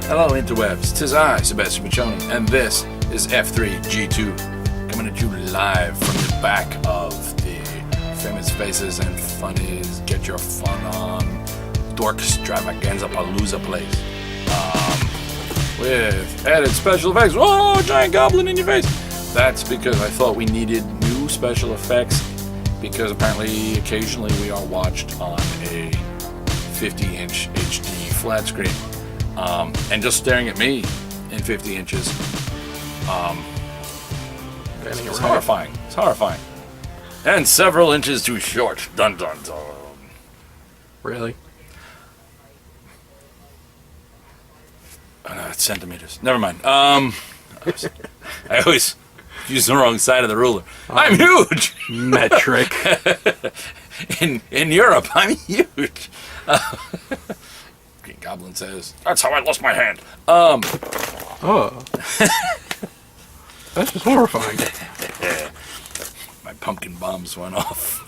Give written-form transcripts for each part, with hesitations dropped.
Hello interwebs, 'tis I, Sebastian, and this is F3G2, coming at you live from the back of the Famous Faces and Funnies Get Your Fun On Dork Extravaganza Palooza place. With added special effects. Whoa, giant goblin in your face! That's because I thought we needed new special effects, because apparently occasionally we are watched on a 50-inch HD flat screen. And just staring at me in 50 inches, it's horrifying. It's horrifying. And several inches too short. Dun dun dun. Really? Centimeters. Never mind. I always use the wrong side of the ruler. I'm huge! Metric. In Europe, I'm huge. Green Goblin says, "That's how I lost my hand." Oh. That's just horrifying. My pumpkin bombs went off.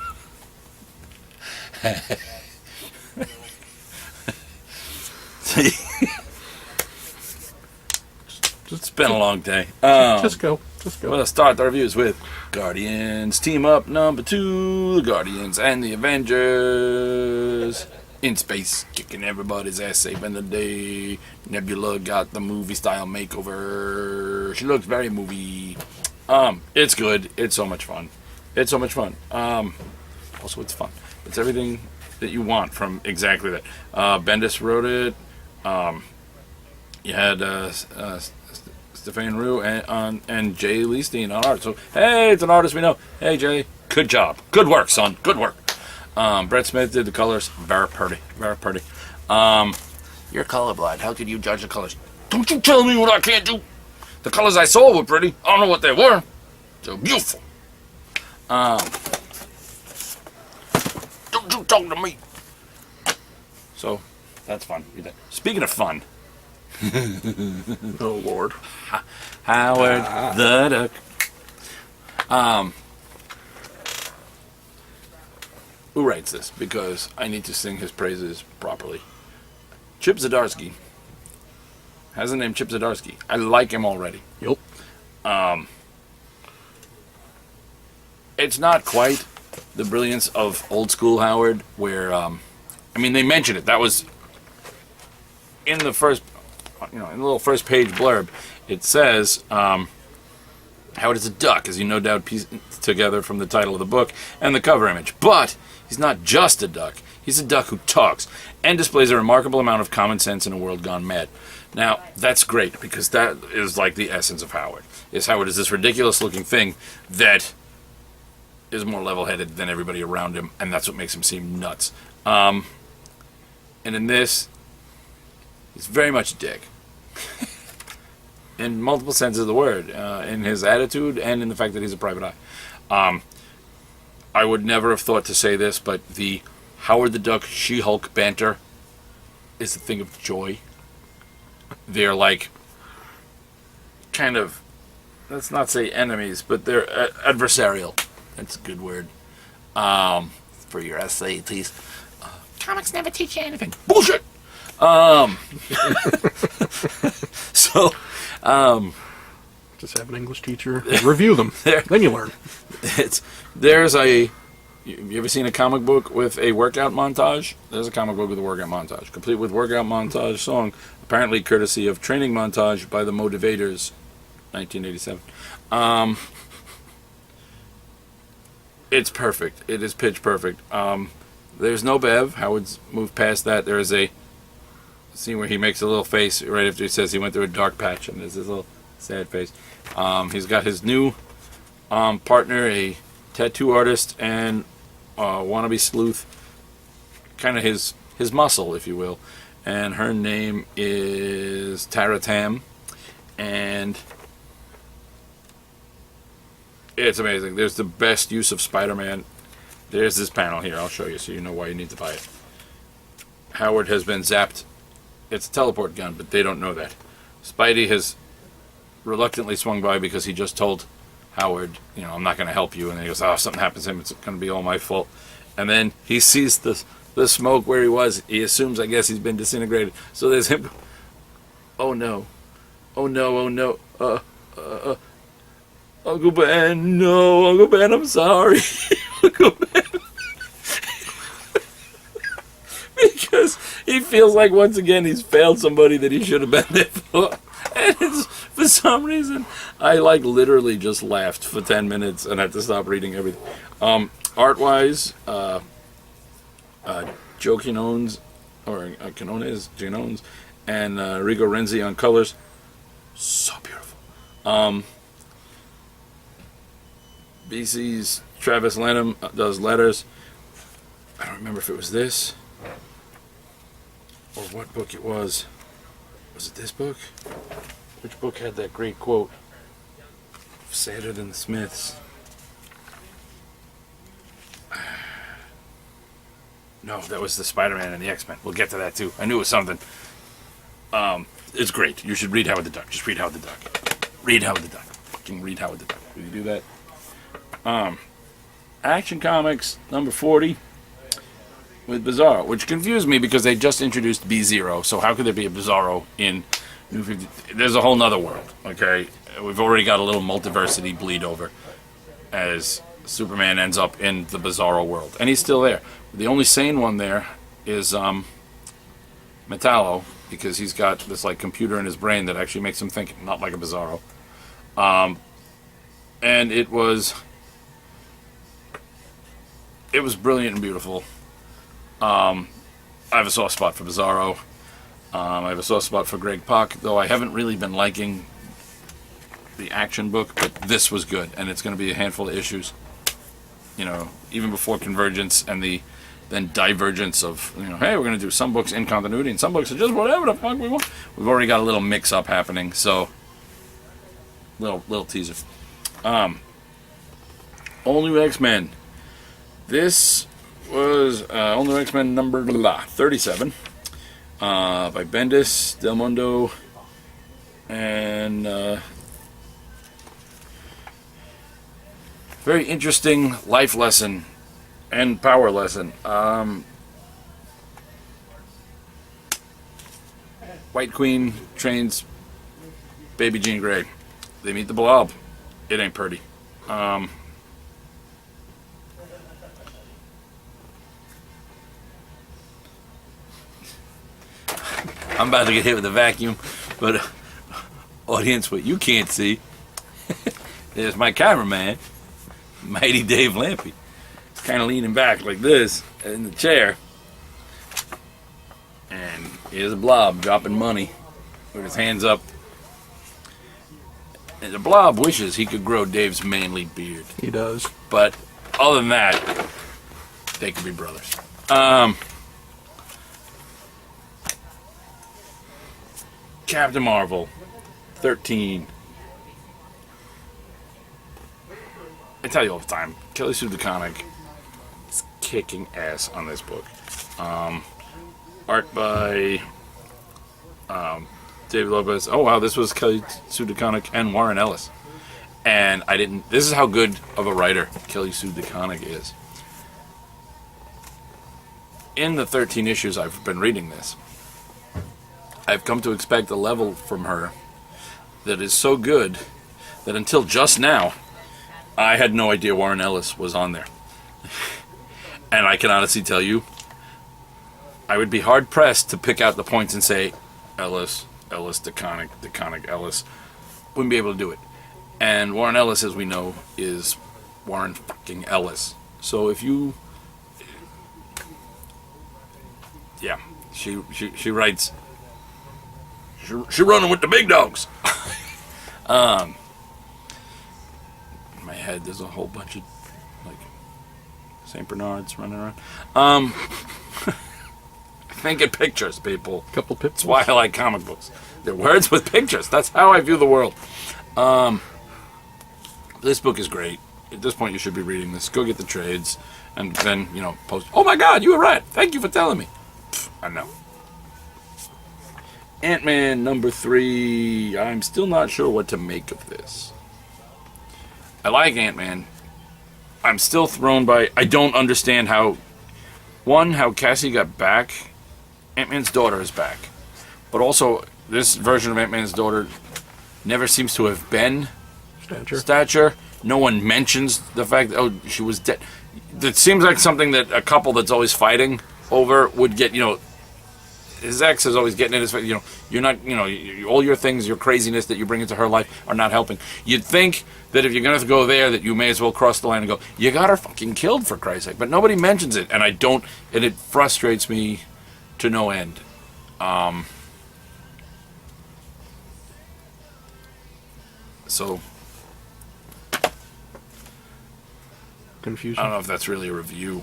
It's been a long day. Just go. We'll start the reviews with Guardians Team Up #2, the Guardians and the Avengers. In space, kicking everybody's ass, saving the day. Nebula got the movie-style makeover. She looks very movie. It's good. It's so much fun. Also, it's fun. It's everything that you want from exactly that. Bendis wrote it. You had Stefan Rue and Jay Leestein on art. So, hey, it's an artist we know. Hey, Jay. Good job. Good work, son. Good work. Brett Smith did the colors. Very pretty. Very pretty. You're colorblind. How could you judge the colors? Don't you tell me what I can't do. The colors I saw were pretty. I don't know what they were. They're beautiful. Don't you talk to me. So, that's fun. Speaking of fun. Oh, Lord. Howard the Duck. Who writes this? Because I need to sing his praises properly. Chip Zdarsky has the name Chip Zdarsky. I like him already. Yep. It's not quite the brilliance of old school Howard, where they mentioned it. That was in the first, in the little first page blurb. It says Howard is a duck, as you no doubt piece together from the title of the book and the cover image. But he's not just a duck. He's a duck who talks and displays a remarkable amount of common sense in a world gone mad. Now, that's great, because that is like the essence of Howard. Howard is this ridiculous-looking thing that is more level-headed than everybody around him, and that's what makes him seem nuts. And in this, he's very much a dick. In multiple senses of the word. In his attitude and in the fact that he's a private eye. I would never have thought to say this, but the Howard the Duck She-Hulk banter is a thing of joy. They're like, kind of, let's not say enemies, but they're adversarial. That's a good word. For your essay, please. Comics never teach you anything. Bullshit! Just have an English teacher review them. Then you learn. You ever seen a comic book with a workout montage? There's a comic book with a workout montage, complete with workout montage song, apparently courtesy of Training Montage by the Motivators, 1987. It's perfect. It is pitch perfect. There's no Bev. Howard's moved past that. There is a scene where he makes a little face right after he says he went through a dark patch, and there's this little sad face. He's got his new partner, a tattoo artist and wannabe sleuth, kind of his muscle, if you will, and her name is Tara Tam, and it's amazing. There's the best use of Spider-Man. There's this panel here. I'll show you so you know why you need to buy it. Howard has been zapped. It's a teleport gun, but they don't know that. Spidey has reluctantly swung by because he just told Howard, I'm not going to help you. And he goes, oh, if something happens to him, it's going to be all my fault. And then he sees the smoke where he was. He assumes, I guess, he's been disintegrated. So there's him Oh no. Oh no, oh no. Uncle Ben, no, Uncle Ben, I'm sorry. Uncle Ben. Because he feels like once again he's failed somebody that he should have been there for. And it's, for some reason, I like literally just laughed for 10 minutes and had to stop reading everything. Art-wise, Joe Quinones, or Quinones, and Rigo Renzi on colors. So beautiful. BC's Travis Lanham does letters. I don't remember if it was this or what book it was. Was it this book? Which book had that great quote? Sadder than the Smiths. No, that was the SpiderMan and the XMen. We'll get to that too. I knew it was something. It's great. You should read Howard the Duck. Just read Howard the Duck. Read Howard the Duck. Fucking read Howard the Duck. Will you do that? Action Comics number 40 with Bizarro, which confused me because they just introduced B-Zero, so how could there be a Bizarro in New 50? There's a whole nother world, okay? We've already got a little multiversity bleed over as Superman ends up in the Bizarro world, and he's still there. The only sane one there is Metallo, because he's got this like computer in his brain that actually makes him think, not like a Bizarro. And it was brilliant and beautiful. I have a soft spot for Bizarro. I have a soft spot for Greg Pak, though I haven't really been liking the action book, but this was good, and it's going to be a handful of issues. You know, even before Convergence and the then divergence of, you know, hey, we're going to do some books in continuity and some books are just whatever the fuck we want. We've already got a little mix-up happening, so little teaser. All New X-Men. This was All New X-Men number 37 by Bendis, Del Mundo, and very interesting life lesson and power lesson. White Queen trains baby Jean Grey. They meet the Blob. It ain't pretty. I'm about to get hit with a vacuum, but audience, what you can't see is my cameraman, Mighty Dave Lampy. He's kind of leaning back like this in the chair, and here's a Blob dropping money with his hands up. And the Blob wishes he could grow Dave's manly beard. He does. But other than that, they could be brothers. Captain Marvel, 13. I tell you all the time, Kelly Sue DeConnick is kicking ass on this book. Art by David Lopez. Oh wow, this was Kelly Sue DeConnick and Warren Ellis. And this is how good of a writer Kelly Sue DeConnick is. In the 13 issues I've been reading this, I've come to expect a level from her that is so good that until just now, I had no idea Warren Ellis was on there. And I can honestly tell you, I would be hard-pressed to pick out the points and say, Ellis, DeConnick, Ellis. Wouldn't be able to do it. And Warren Ellis, as we know, is Warren fucking Ellis. So if you... Yeah, she writes... She running with the big dogs. In my head, there's a whole bunch of like Saint Bernards running around. Think in pictures, people. Couple pictures. That's why I like comic books. They're words with pictures. That's how I view the world. This book is great. At this point, you should be reading this. Go get the trades, and then post. Oh my God, you were right. Thank you for telling me. I know. Ant-Man number 3. I'm still not sure what to make of this. I like Ant-Man. I'm still thrown by... I don't understand how Cassie got back. Ant-Man's daughter is back. But also, this version of Ant-Man's daughter never seems to have been Stature. No one mentions the fact that, oh, she was dead. It seems like something that a couple that's always fighting over would get, his ex is always getting in his face, you're not, all your things, your craziness that you bring into her life are not helping. You'd think that if you're going to go there, that you may as well cross the line and go, you got her fucking killed, for Christ's sake. But nobody mentions it, and it frustrates me to no end. So, confusion. I don't know if that's really a review.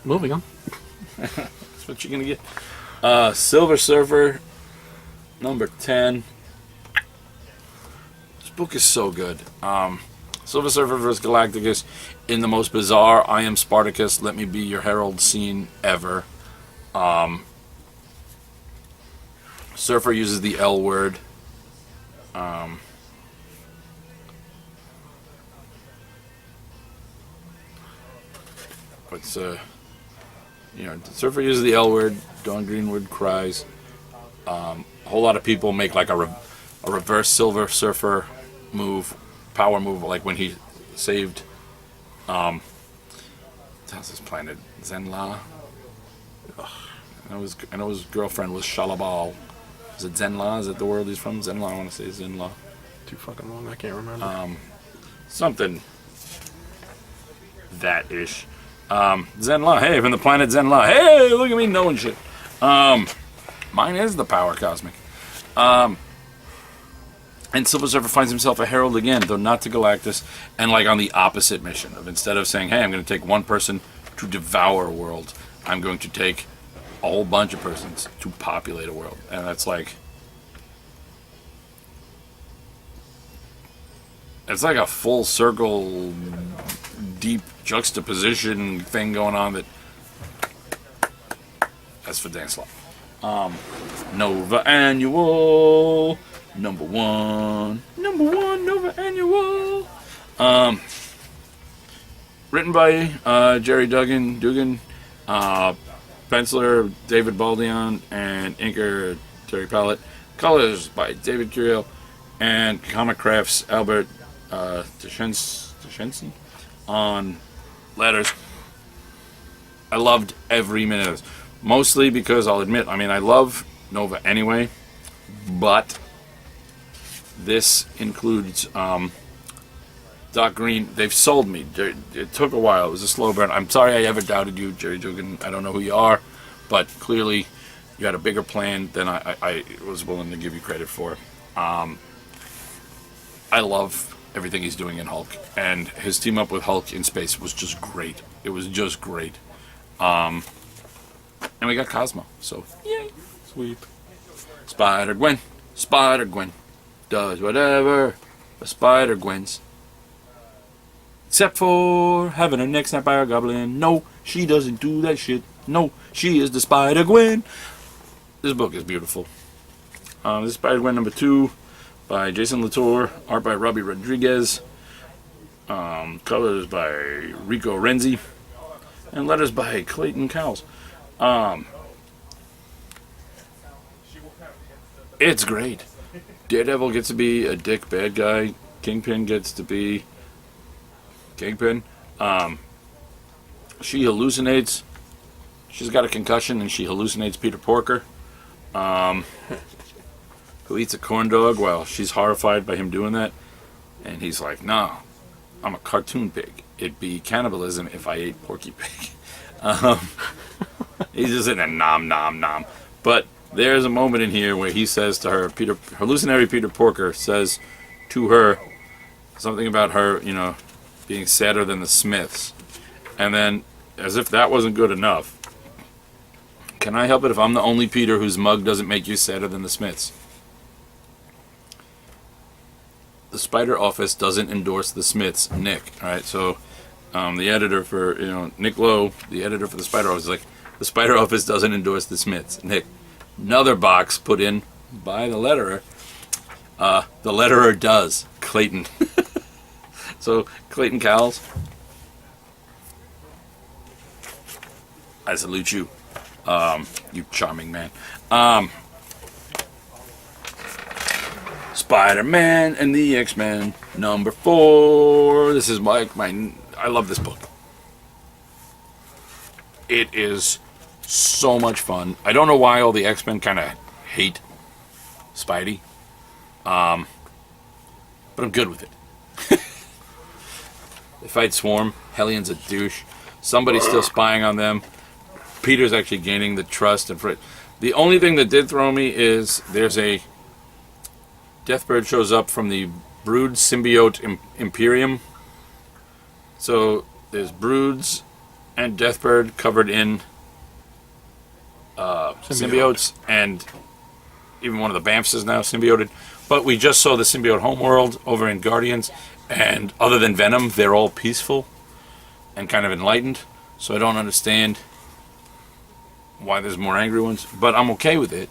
Moving on. That's what you're going to get. Silver Surfer, number 10. This book is so good. Silver Surfer vs. Galacticus in the most bizarre I am Spartacus, let me be your herald scene ever. Surfer uses the L word. Surfer uses the L word. Dawn Greenwood cries. A whole lot of people make like a reverse Silver Surfer move, power move, like when he saved. How's this planet? Zenla. I know his girlfriend was Shalabal. Is it Zenla? Is it the world he's from? Zenla, I want to say Zenla. Too fucking long, I can't remember. Something that-ish. Zenla, hey, from the planet Zenla. Hey, look at me knowing shit. Mine is the power cosmic. And Silver Surfer finds himself a herald again, though not to Galactus, and like on the opposite mission of instead of saying, hey, I'm going to take one person to devour a world, I'm going to take a whole bunch of persons to populate a world. And that's like, it's like a full circle, deep juxtaposition thing going on that's for Dan Slott. Nova Annual, number one, Nova Annual. Written by Jerry Dugan, penciler David Baldion, and inker Terry Pallett. Colors by David Curiel, and Comic Crafts Albert Deschency on letters. I loved every minute of this. Mostly because I'll admit, I love Nova anyway, but this includes Doc Green. They've sold me. It took a while. It was a slow burn. I'm sorry I ever doubted you, Jerry Dugan. I don't know who you are, but clearly you had a bigger plan than I was willing to give you credit for. I love everything he's doing in Hulk, and his team up with Hulk in space was just great. It was just great. And we got Cosmo, so yay, sweet. Spider-Gwen does whatever a Spider-Gwen's, except for having her neck snapped by a goblin. No, she doesn't do that shit. No, she is the Spider-Gwen. This book is beautiful. This is Spider-Gwen number 2 by Jason Latour, art by Robbie Rodriguez, colors by Rico Renzi, and letters by Clayton Cowles. It's great. Daredevil gets to be a dick bad guy. Kingpin gets to be Kingpin. She hallucinates. She's got a concussion and she hallucinates Peter Porker, who eats a corn dog while she's horrified by him doing that. And he's like, no, I'm a cartoon pig. It'd be cannibalism if I ate Porky Pig. He's just in a nom nom nom. But there's a moment in here where he says to her, hallucinatory Peter Porker says to her something about her, being sadder than the Smiths. And then, as if that wasn't good enough, can I help it if I'm the only Peter whose mug doesn't make you sadder than the Smiths? The Spider Office doesn't endorse the Smiths, Nick. All right, so the editor for, Nick Lowe, the editor for the Spider Office, is like, the Spider Office doesn't endorse the Smiths, Nick. Another box put in by the letterer. The letterer does, Clayton. So Clayton Cowles, I salute you, you charming man. Spider-Man and the X-Men, #4. This is I love this book. It is so much fun. I don't know why all the X-Men kind of hate Spidey. But I'm good with it. They fight Swarm. Hellion's a douche. Somebody's still spying on them. Peter's actually gaining the trust. The only thing that did throw me is there's a Deathbird shows up from the Brood Symbiote Imperium. So there's Broods and Deathbird covered in symbiotes, and even one of the Bamfs is now symbioted. But we just saw the symbiote homeworld over in Guardians, and other than Venom, they're all peaceful and kind of enlightened. So I don't understand why there's more angry ones, but I'm okay with it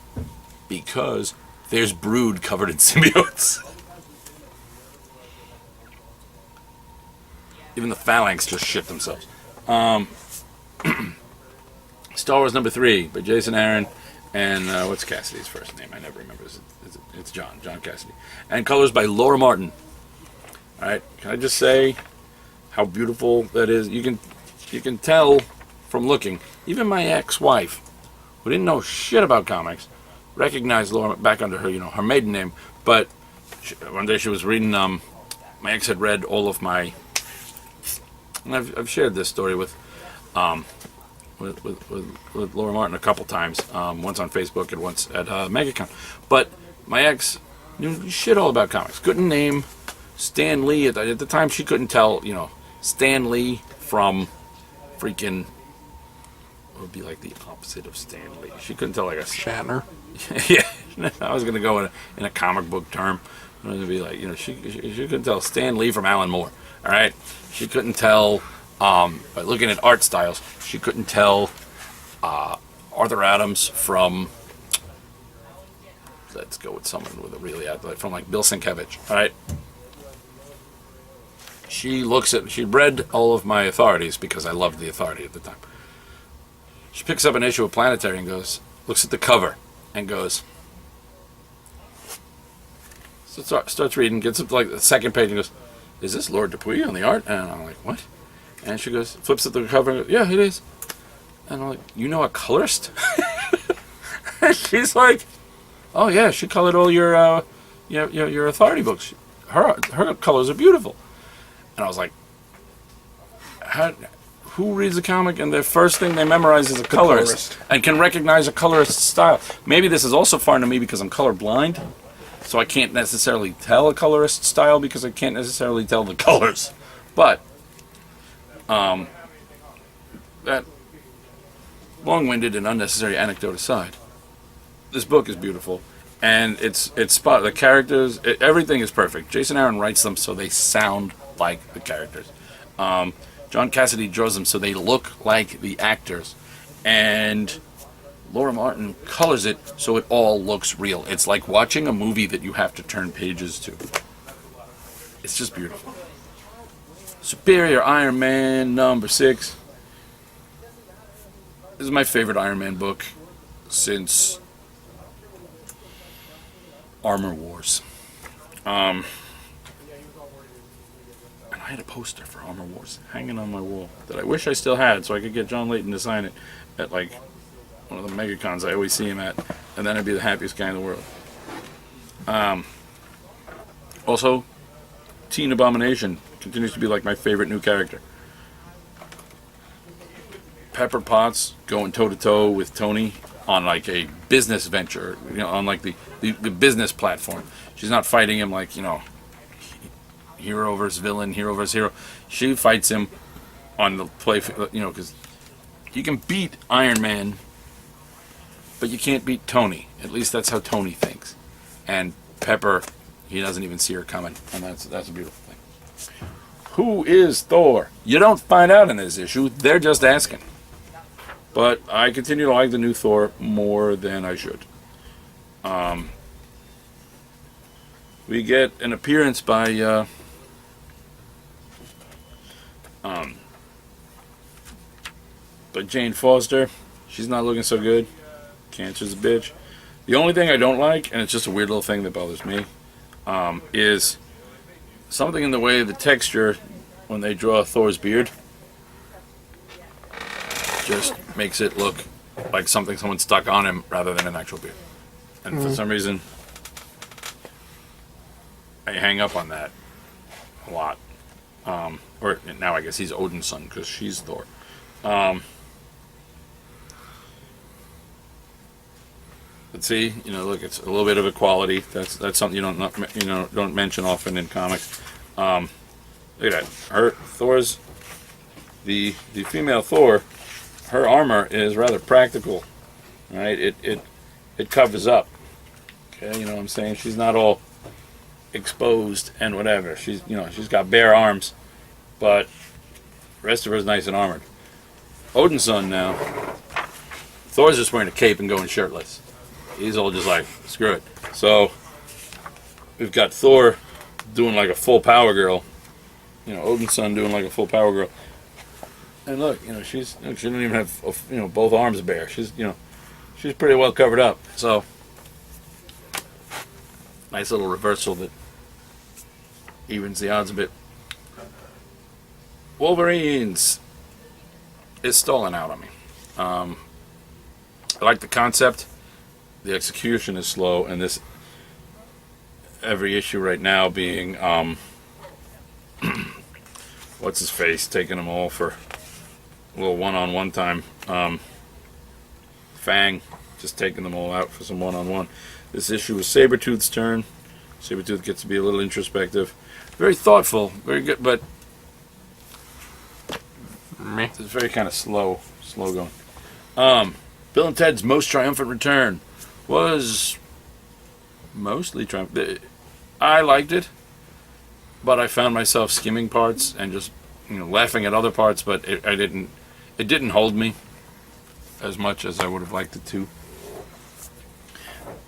because there's Brood covered in symbiotes. Even the Phalanx just shit themselves. Star Wars #3 by Jason Aaron and what's Cassidy's first name? I never remember. It's John Cassidy. And colors by Laura Martin. All right, can I just say how beautiful that is? You can tell from looking. Even my ex-wife, who didn't know shit about comics, recognized Laura back under her, her maiden name. But one day she was reading. My ex had read all of my. And I've shared this story with Laura Martin a couple times. Once on Facebook and once at MegaCon. But my ex knew shit all about comics. Couldn't name Stan Lee at the time. She couldn't tell Stan Lee from freaking. What would be like the opposite of Stan Lee? She couldn't tell like a Shatner. Yeah, I was gonna go in a comic book term. I was gonna be like, she couldn't tell Stan Lee from Alan Moore. All right, she couldn't tell by looking at art styles. She couldn't tell Arthur Adams from. Let's go with someone with a really from like Bill Sienkiewicz. All right. She read all of my authorities because I loved the Authority at the time. She picks up an issue of Planetary and looks at the cover and goes. So starts reading, gets up to like the second page and goes, "Is this Lord Dupuy on the art?" And I'm like, "What?" And she goes, flips at the cover and goes, "Yeah, it is." And I'm like, "You know a colorist?" And she's like, "Oh yeah, she colored all your Authority books. Her colors are beautiful." And I was like, who reads a comic and the first thing they memorize is a colorist and can recognize a colorist's style? Maybe this is also foreign to me because I'm colorblind, so I can't necessarily tell a colorist's style because I can't necessarily tell the colors. But that long-winded and unnecessary anecdote aside, this book is beautiful, and it's the characters, everything is perfect. Jason Aaron writes them so they sound like the characters. John Cassidy draws them so they look like the actors, and Laura Martin colors it so it all looks real. It's like watching a movie that you have to turn pages to. It's just beautiful. Superior Iron Man #6. This is my favorite Iron Man book since Armor Wars. And I had a poster for Armor Wars hanging on my wall that I wish I still had so I could get John Layton to sign it at like one of the MegaCons I always see him at, and then I'd be the happiest guy in the world. Also, Teen Abomination continues to be like my favorite new character. Pepper Potts going toe-to-toe with Tony on like a business venture, on like the business platform. She's not fighting him like, hero versus villain, hero versus hero. She fights him on the play, because you can beat Iron Man, but you can't beat Tony. At least that's how Tony thinks. And Pepper, he doesn't even see her coming, and that's a beautiful thing. Who is Thor? You don't find out in this issue. They're just asking. But I continue to like the new Thor more than I should. We get an appearance by But Jane Foster, she's not looking so good. Cancer's a bitch. The only thing I don't like, and it's just a weird little thing that bothers me, is something in the way of the texture when they draw Thor's beard. Just makes it look like something someone stuck on him rather than an actual beard. And for some reason, I hang up on that a lot. Or now I guess he's Odin's son because she's Thor. But see, look, it's a little bit of equality. That's something don't mention often in comics. Look at that. Thor's the female Thor. Her armor is rather practical, right? It covers up. Okay, you know what I'm saying? She's not all exposed and whatever. She's got bare arms, but the rest of her is nice and armored. Odin's son now. Thor's just wearing a cape and going shirtless. He's all just like, screw it. So we've got Thor doing like a full power girl. Odin's son doing like a full power girl. And look, she doesn't even have both arms bare. She's pretty well covered up. So nice little reversal that evens the odds a bit. Wolverines is stalling out on me. I like the concept. The execution is slow, and this every issue right now being what's his face taking them all for a little one-on-one time. Fang just taking them all out for some one-on-one. This issue is Sabretooth's turn. Sabretooth gets to be a little introspective, very thoughtful, very good, but it's very kind of slow going. Bill and Ted's Most Triumphant Return was mostly triumphant. I liked it, but I found myself skimming parts and just laughing at other parts. But it didn't hold me as much as I would have liked it to.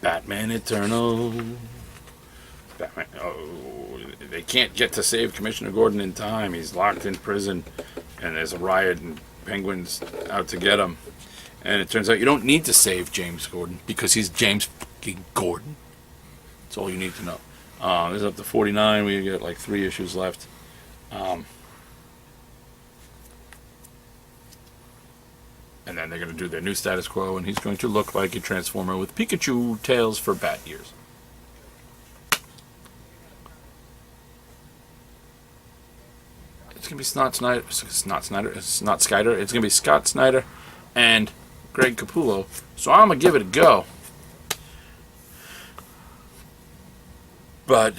Batman Eternal. Batman. Oh, they can't get to save Commissioner Gordon in time. He's locked in prison, and there's a riot, and Penguin's out to get him. And it turns out you don't need to save James Gordon because he's James fucking Gordon. That's all you need to know. This is up to 49. We got like 3 issues left. And then they're going to do their new status quo, and he's going to look like a Transformer with Pikachu tails for bat ears. It's going to be Snot Snyder. It's going to be Scott Snyder and Greg Capullo. So I'm going to give it a go. But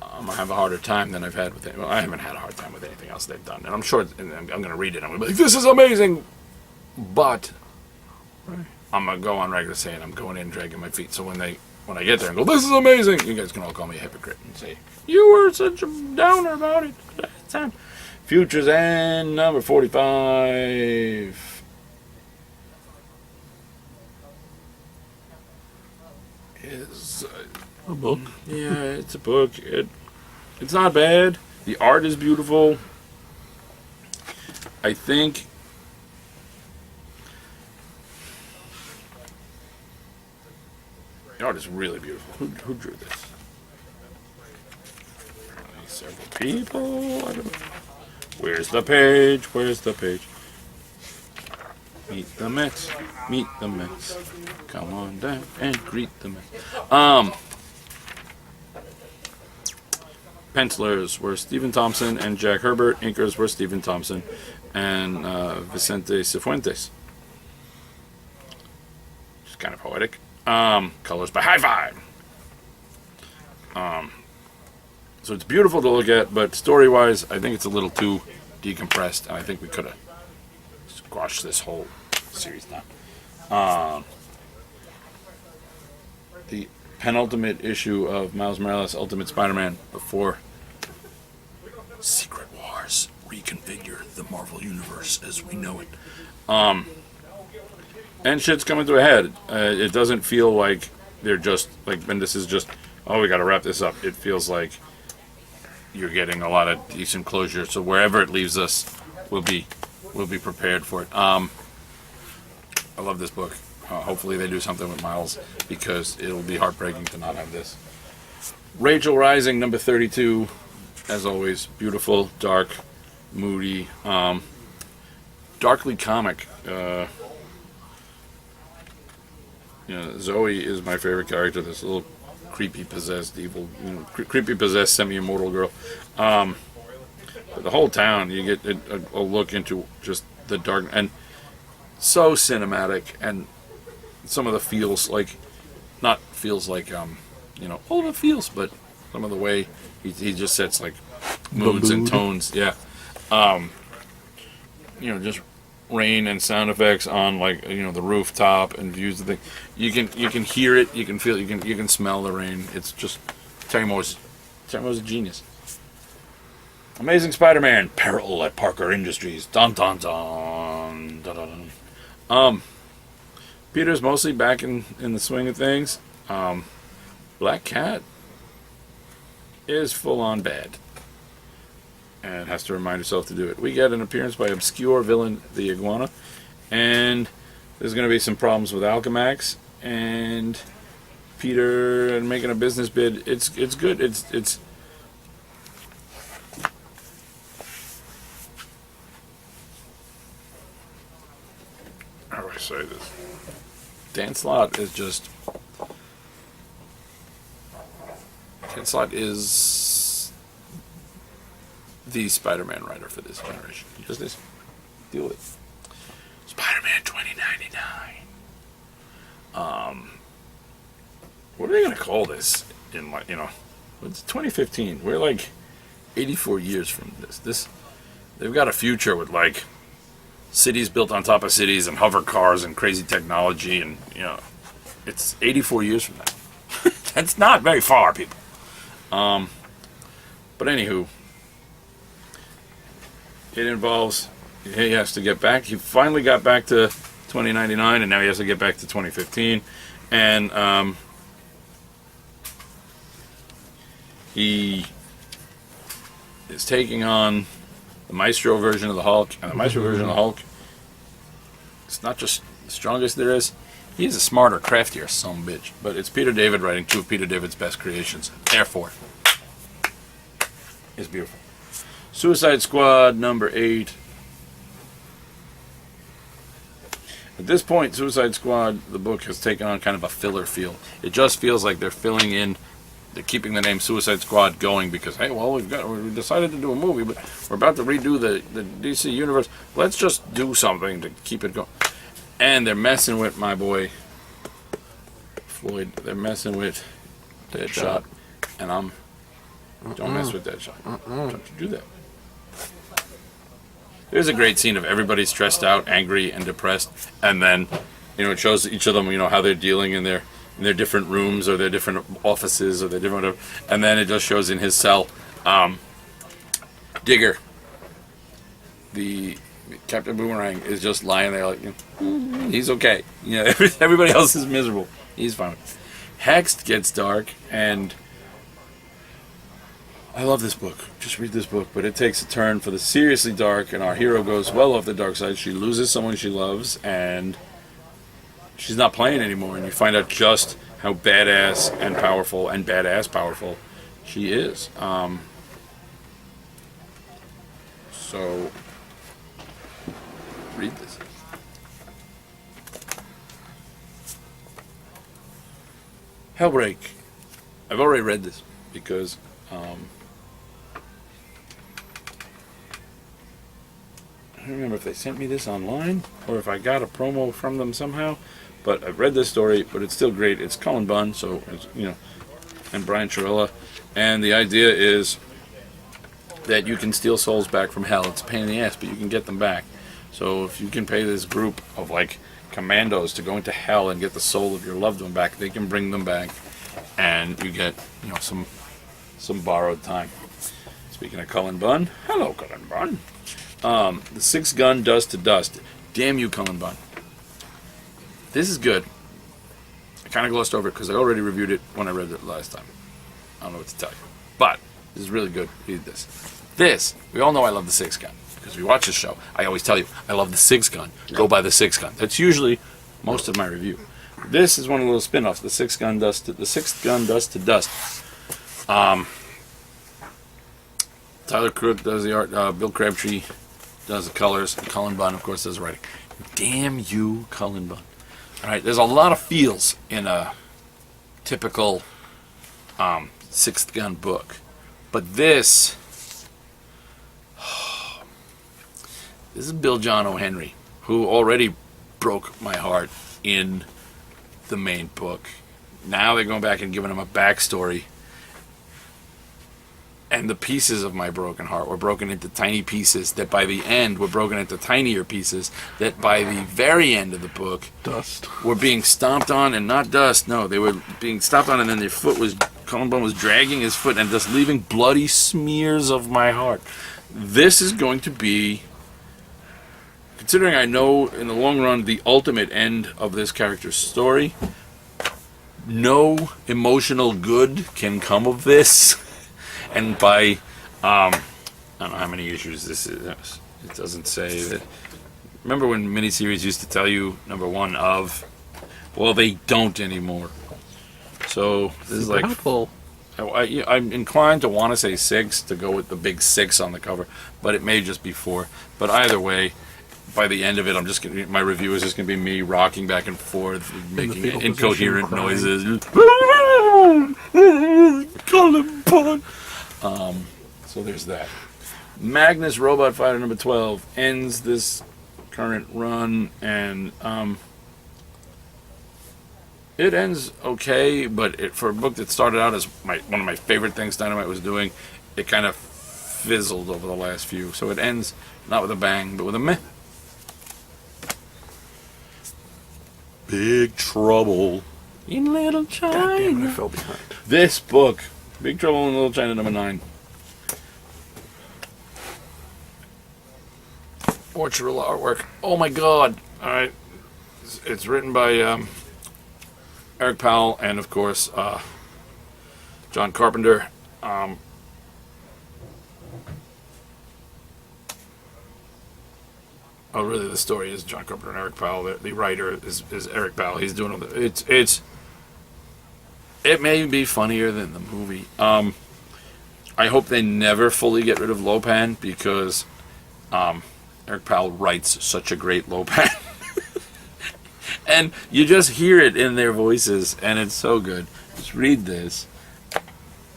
I'm going to have a harder time than I've had with it. Well, I haven't had a hard time with anything else they've done. And I'm sure I'm going to read it. I'm going to be like, this is amazing. But I'm going to go on record saying I'm going in dragging my feet. So when I get there and go, this is amazing, you guys can all call me a hypocrite and say, you were such a downer about it. Time. Futures and number 45. Is a book. Yeah, it's a book. It's not bad. The art is beautiful. I think the art is really beautiful. Who drew this? Several people. I don't know. Where's the page? Meet the Mets. Come on down and greet the Mets. Pencilers were Stephen Thompson and Jack Herbert. Inkers were Stephen Thompson and Vicente Cifuentes. Just kind of poetic. Colors by High Five. So it's beautiful to look at, but story-wise, I think it's a little too decompressed, and I think we could have squashed this whole series down. The penultimate issue of Miles Morales' Ultimate Spider-Man before Secret Wars reconfigure the Marvel Universe as we know it. And shit's coming to a head. It doesn't feel like they're just, like Bendis is just, oh, we gotta wrap this up. It feels like you're getting a lot of decent closure, so wherever it leaves us will be we'll be prepared for it. I love this book. Hopefully they do something with Miles, because it'll be heartbreaking to not have this. Rachel Rising, number 32, as always, beautiful, dark, moody, darkly comic. Zoe is my favorite character. This little creepy possessed evil, creepy possessed semi-immortal girl. But the whole town, you get a look into just the dark, and so cinematic, and some of the feels like, not feels like all of it feels, but some of the way he just sets like moods and tones. Yeah. Just rain and sound effects on like the rooftop and views of the thing. You can hear it, you can feel it, you can smell the rain. It's just Terrymo's a genius. Amazing Spider-Man Parallel at Parker Industries. Dun dun dun dun dun dun. Peter's mostly back in the swing of things. Black Cat is full on bad and has to remind herself to do it. We get an appearance by obscure villain the Iguana, and there's going to be some problems with Alchemax and Peter and making a business bid. It's good. It's how do I say this? Dan Slott is the Spider-Man writer for this generation. Just this. Deal with it. Spider-Man 2099. What are they going to call this? It's 2015. We're like 84 years from this. They've got a future with like cities built on top of cities and hover cars and crazy technology, and it's 84 years from now. That's not very far, people. But anywho, it involves, he has to get back. He finally got back to 2099, and now he has to get back to 2015. And he is taking on the Maestro version of the Hulk. And the Maestro version of the Hulk, it's not just the strongest there is. He's a smarter, craftier son of a bitch. But it's Peter David writing two of Peter David's best creations. Therefore, it's beautiful. Suicide Squad number 8. At this point, Suicide Squad, the book, has taken on kind of a filler feel. It just feels like they're filling in, they're keeping the name Suicide Squad going because, hey, well, we decided to do a movie, but we're about to redo the DC universe. Let's just do something to keep it going. And they're messing with my boy Floyd. They're messing with Deadshot, and don't mess with Deadshot. Don't you do that. There's a great scene of everybody stressed out, angry, and depressed, and then, it shows each of them, how they're dealing in their different rooms or their different offices or their different whatever, and then it just shows in his cell, Digger, the Captain Boomerang, is just lying there like, he's okay. Everybody else is miserable. He's fine. Hexed gets dark, and I love this book. Just read this book. But it takes a turn for the seriously dark, and our hero goes well off the dark side. She loses someone she loves, and she's not playing anymore. And you find out just how badass and powerful, and badass powerful, she is. So, read this. Hellbreak. I've already read this because I don't remember if they sent me this online or if I got a promo from them somehow, but I've read this story, but it's still great. It's Cullen Bunn, so it's, and Brian Chirella, and the idea is that you can steal souls back from hell. It's a pain in the ass, but you can get them back. So if you can pay this group of like commandos to go into hell and get the soul of your loved one back, they can bring them back, and you get some borrowed time. Speaking of Cullen Bunn, hello Cullen Bunn. The 6 Gun Dust to Dust. Damn you, Cullen Bunn. This is good. I kind of glossed over it because I already reviewed it when I read it last time. I don't know what to tell you, but this is really good. Read this. We all know I love the 6 Gun because because if you watch the show, I always tell you, I love the Six Gun. Go buy the Six Gun. That's usually most of my review. This is one of the little spin-offs. The Six Gun Dust to Dust. Tyler Crook does the art. Bill Crabtree does the colors. And Cullen Bunn, of course, does the writing. Damn you, Cullen Bunn. All right, there's a lot of feels in a typical Sixth Gun book. But this is Bill John O'Henry, who already broke my heart in the main book. Now they're going back and giving him a backstory. And the pieces of my broken heart were broken into tiny pieces that by the end were broken into tinier pieces that by the very end of the book were being stomped on, and not dust, no, they were being stomped on, and then their foot was, Cullen Bunn was dragging his foot and just leaving bloody smears of my heart. This is going to be, considering I know in the long run the ultimate end of this character's story, no emotional good can come of this. And by, I don't know how many issues this is. It doesn't say that. Remember when miniseries used to tell you number one of? Well, they don't anymore. So this is like helpful. I'm inclined to want to say 6 to go with the big 6 on the cover, but it may just be 4. But either way, by the end of it, my review is just gonna be me rocking back and forth, making incoherent noises. Cullen Bunn. So there's that. Magnus Robot Fighter number 12 ends this current run, and it ends okay, but for a book that started out as one of my favorite things Dynamite was doing, it kind of fizzled over the last few. So it ends not with a bang, but with a meh. Big Trouble in Little China. God damn it, I fell behind. This book, Big Trouble in Little China number 9. Orchard artwork. Oh my god. Alright. It's written by Eric Powell and, of course, John Carpenter. Oh, really, the story is John Carpenter and Eric Powell. The writer is Eric Powell. He's doing all the... It may be funnier than the movie. I hope they never fully get rid of Lopan, because Eric Powell writes such a great Lopan. And you just hear it in their voices, and it's so good. Just read this.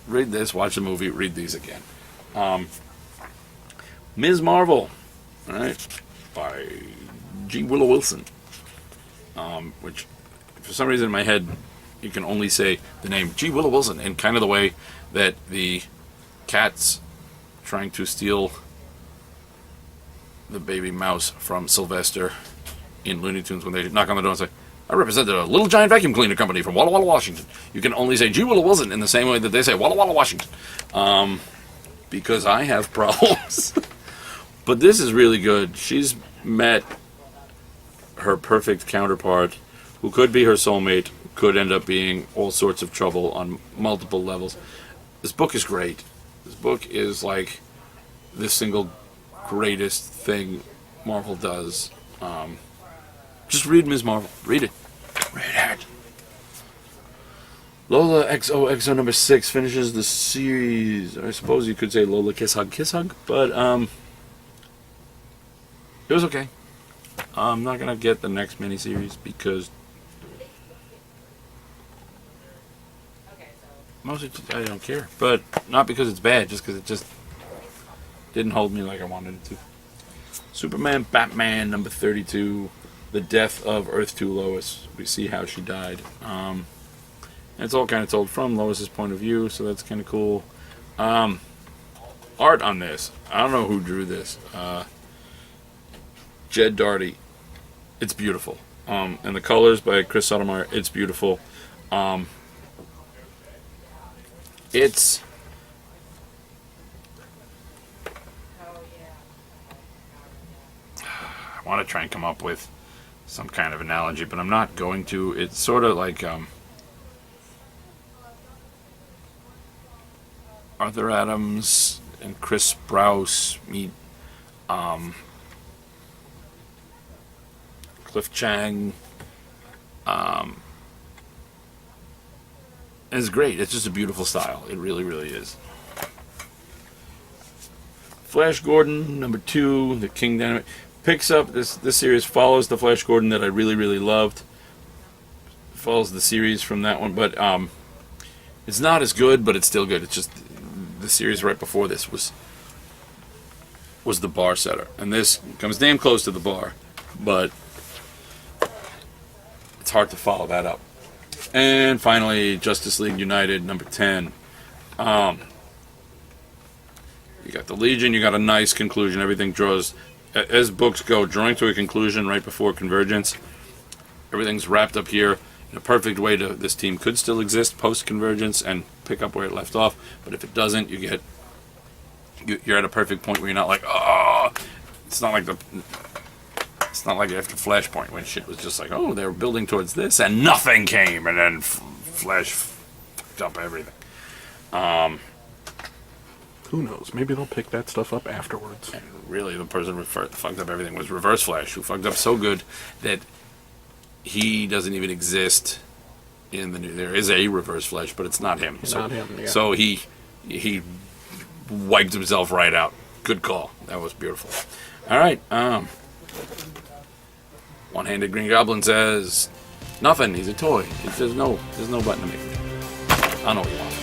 Read this, watch the movie, read these again. Ms. Marvel, all right, by G. Willow Wilson. Which, for some reason in my head, you can only say the name G. Willow Wilson in kind of the way that the cats trying to steal the baby mouse from Sylvester in Looney Tunes, when they knock on the door and say, I represented a little giant vacuum cleaner company from Walla Walla, Washington. You can only say G. Willow Wilson in the same way that they say Walla Walla, Washington. Because I have problems. But this is really good. She's met her perfect counterpart, who could be her soulmate, could end up being all sorts of trouble on multiple levels. This book is great. This book is like the single greatest thing Marvel does. Just read Ms. Marvel. Read it. Read it. Lola XOXO number 6 finishes the series. I suppose you could say Lola Kiss Hug, but it was okay. I'm not gonna get the next miniseries because mostly I don't care, but not because it's bad, just because it just didn't hold me like I wanted it to. Superman Batman number 32, the death of Earth 2 Lois. We see how she died. And it's all kind of told from Lois's point of view, so that's kind of cool. Art on this, I don't know who drew this. Jed Darty. It's beautiful. And the colors by Chris Sotomayor, it's beautiful. It's I want to try and come up with some kind of analogy, but I'm not going to. It's sort of like Arthur Adams and Chris Sprouse meet Cliff Chang. It's great. It's just a beautiful style. It really, really is. Flash Gordon, number 2, the King Dynamite. Picks up, this series follows the Flash Gordon that I really, really loved. Follows the series from that one, but it's not as good, but it's still good. It's just the series right before this was the bar setter. And this comes damn close to the bar, but it's hard to follow that up. And finally, Justice League United, number 10. You got the Legion, you got a nice conclusion. Everything draws, as books go, drawing to a conclusion right before Convergence. Everything's wrapped up here in a perfect way. This team could still exist post-Convergence and pick up where it left off. But if it doesn't, you're at a perfect point where you're not like, oh, it's not like after Flashpoint when shit was just like, oh, they were building towards this and nothing came, and then Flash fucked up everything. Who knows? Maybe they'll pick that stuff up afterwards. And really, the person who fucked up everything was Reverse Flash, who fucked up so good that he doesn't even exist in the new. There is a Reverse Flash, but it's not him. Not him. Yeah. So he wiped himself right out. Good call. That was beautiful. All right. One-handed Green Goblin says nothing. He's a toy. There's no button to make. I don't know what you want.